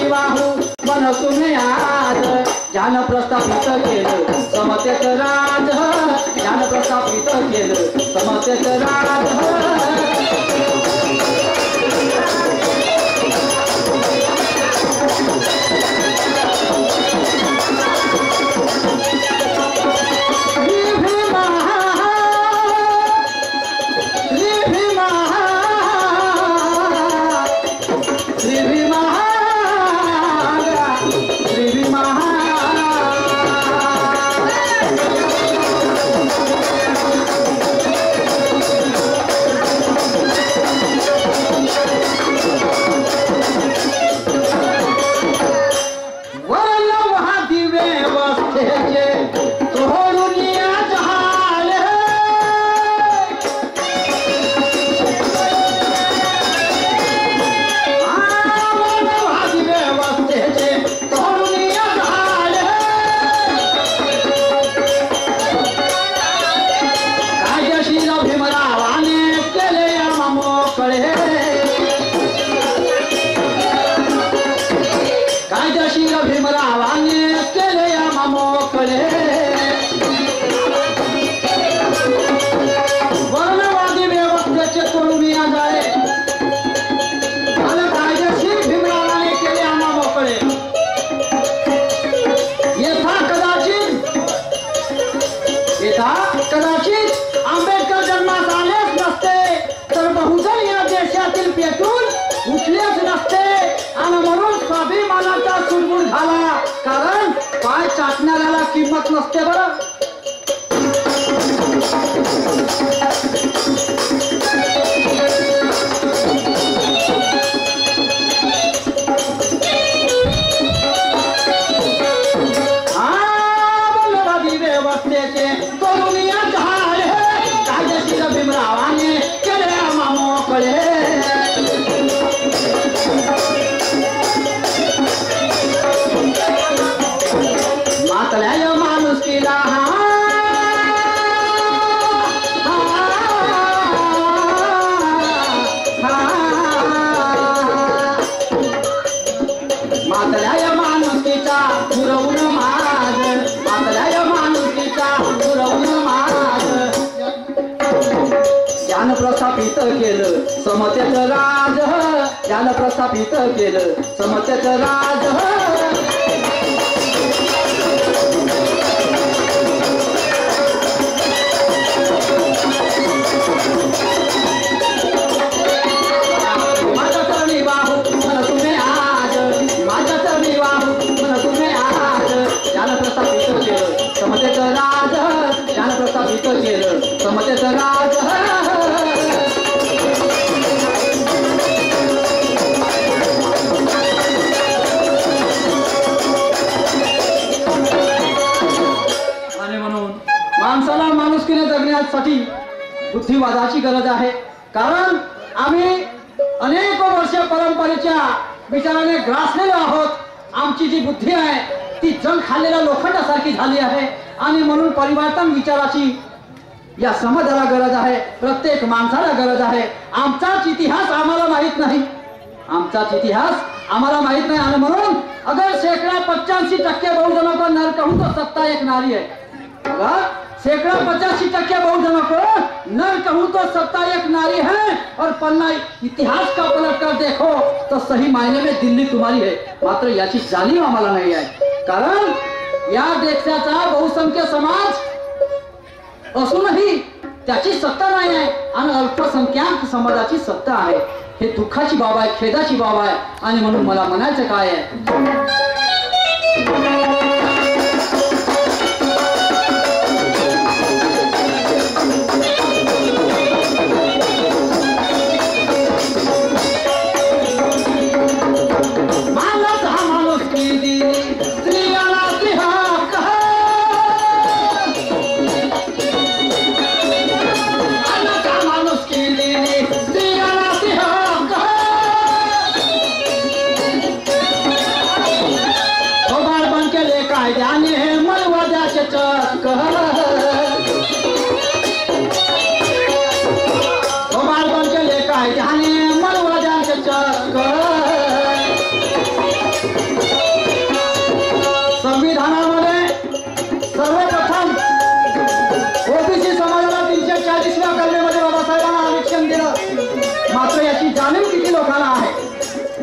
बाहू मन तुम्ही आज ज्ञान प्रस्थापित केलं समतेचं राज ज्ञान प्रस्थापित केलं समतेचं राज कारण पाय चाटणाऱ्याला किंमत नसते बरं बोलवादी व्यवस्थेचे तरुणिया झाले कायदेशीर भीमरावाने केले मोकळे ज्ञान प्रस्थापित केलं समतेचं राज ज्ञान प्रस्थापित केलं समतेचं राज माझ्या चरणी बाहू मन तुम्ही आज माझ्या चरणी बाहू मन तुम्ही आज ज्ञान प्रस्थापित केलं समतेचं राज ज्ञान प्रस्थापित केलं समतेचं राज माणसाला माणुसकीने जगण्यासाठी बुद्धिवादाची गरज आहे कारण आम्ही अनेक वर्ष परंपरेच्या विचाराने ग्रासलेलो आहोत आमची जी बुद्धी आहे ती जंग खाल्लेल्या लोखंडासारखी झाली आहे आणि म्हणून परिवर्तन विचाराची या समाजाला गरज आहे प्रत्येक माणसाला गरज आहे आमचाच इतिहास आम्हाला माहित नाही आमचाच इतिहास आम्हाला माहित नहीं आणि म्हणून अगर सैकड़ा 85% बहुजनों को नर कहूं तो सत्ता एक नारी है अगर सैकड़ा 85% बहुजनों को नर कहूं तो सत्ता एक नारी है और पन्ना इतिहास का पलट कर देखो तो सही मायने में दिल्ली तुम्हारी है मात्र याची जाणीव आम्हाला नाही आहे कारण या देशाचा बहुसंख्य समाज असूनही त्याची सत्ता नाही आहे आणि अल्पसंख्याक समाजाची सत्ता आहे हे दुःखाची बाब आहे खेदाची बाब आहे आणि म्हणून मला म्हणायचं काय आहे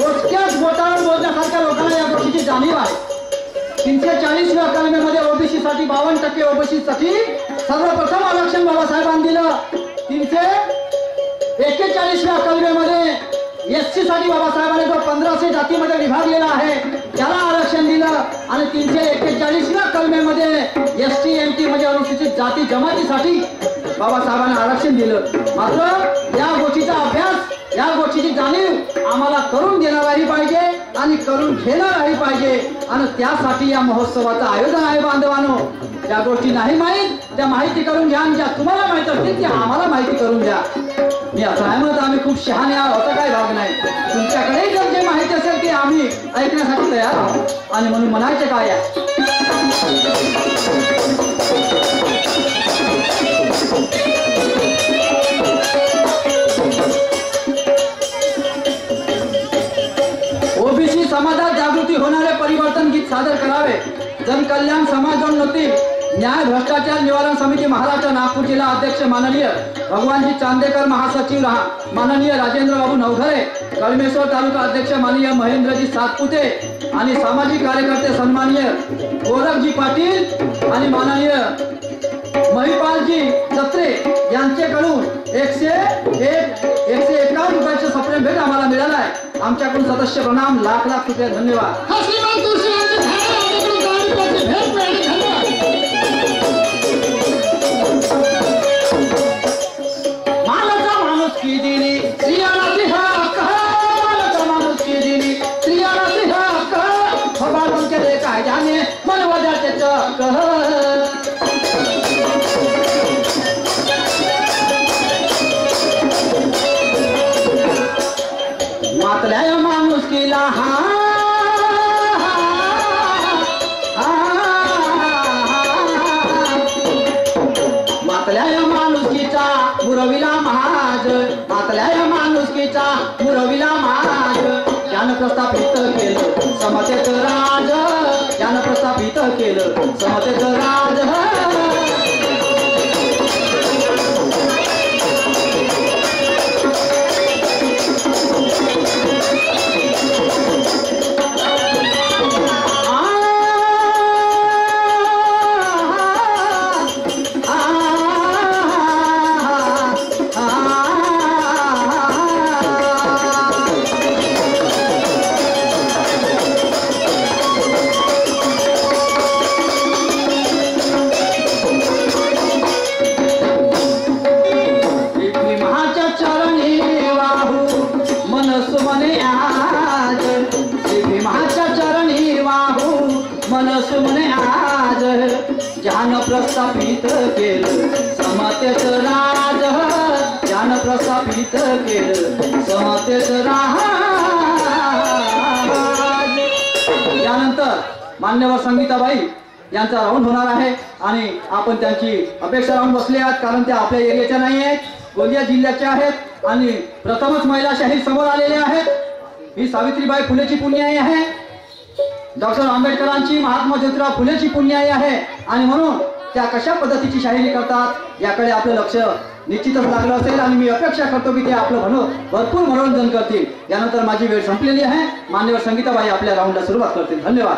मोजक्याच बोटावर मोजण्यासारख्या लोकांना या गोष्टीची जाणीव आहे. 340व्या कलमेमध्ये ओबीसी साठी 52%, ओबीसी साठी सर्वप्रथम आरक्षण बाबासाहेबांनी दिलं. 341व्या कलमेमध्ये एससी साठी बाबासाहेबांनी जो 1500 जातीमध्ये विभागलेला आहे त्याला आरक्षण दिलं. आणि 341व्या कलमेमध्ये एसटी एमटी म्हणजे अनुसूचित जाती जमातीसाठी बाबासाहेबांनी आरक्षण दिलं. मात्र या गोष्टीचा अभ्यास, या गोष्टीची जाणीव आम्हाला करून देणाराही पाहिजे आणि करून घेणाराही पाहिजे. आणि त्यासाठी या महोत्सवाचं आयोजन आहे. बांधवांनो, ज्या गोष्टी नाही माहीत त्या माहिती करून घ्या आणि ज्या तुम्हाला माहित असतील त्या आम्हाला माहिती करून द्या. मी असं आहे म्हणत आम्ही खूप शहाणे आहोत असा काही भाग नाही. तुमच्याकडे जर जे माहिती असेल ते आम्ही ऐकण्यासाठी तयार आहोत. आणि म्हणून म्हणायचं काय आहे, ओबीसी समाजात जागृती होणारे परिवर्तन गीत सादर करावे. जनकल्याण समाजोन्नती न्याय भ्रष्टाचार निवारण समिती महाराष्ट्र नागपूर जिल्हा अध्यक्ष माननीय भगवानजी चांदेकर, महासचिव माननीय राजेंद्र बाबू नवघरे, कळमेश्वर तालुका अध्यक्ष माननीय महेंद्रजी सातपुते आणि सामाजिक कार्यकर्ते सन्माननीय गोरखजी पाटील आणि माननीय महिपालजी जत्रे यांच्याकडून 151 रुपयाचे सप्रेम भेट आम्हाला मिळाला आहे. आमच्याकडून सदस्य प्रणाम, लाख लाख रुपये धन्यवाद. मानचा माणूस की दिली स्त्रियाला हक्क, मानचा माणूस की दिली स्त्रियाला हक्क, फबाडून केले कायद्याने मनवद्याचे चक्क. मातल्या माणूस केला मातल्या माणुसकीचा मुरविला महाज, मातल्या माणुसकीचा मुरविला महाज. त्यानं प्रस्थापित केलं समतेचं राज, त्यानं प्रस्थापित केलं समतेचं राज. ज्ञान प्रस्थापित केलं समतेचं राज, ज्ञान प्रस्थापित केलं समतेचं राज. यानंतर मान्यवर संगीताबाई यांचा राऊंड होणार आहे आणि आपण त्यांची अपेक्षा लावून बसले आहात, कारण त्या आपल्या एरियाच्या नाही आहेत, गोंदिया जिल्ह्याच्या आहेत आणि प्रथमच महिला शाहीर समोर आलेल्या आहेत. ही सावित्रीबाई फुलेची पुण्याई आहे, डॉक्टर आंबेडकरांची, महात्मा ज्योतिराव फुलेची पुण्याई आहे. आणि म्हणून त्या कशा पद्धतीची शाहिरी करतात याकडे आपलं लक्ष निश्चितच लागलं असेल आणि मी अपेक्षा करतो की ते आपलं भरपूर मनोरंजन करतील. यानंतर माझी वेळ संपलेली आहे. मान्यवर संगीताबाई आपल्या राऊंडला सुरुवात करतील. धन्यवाद.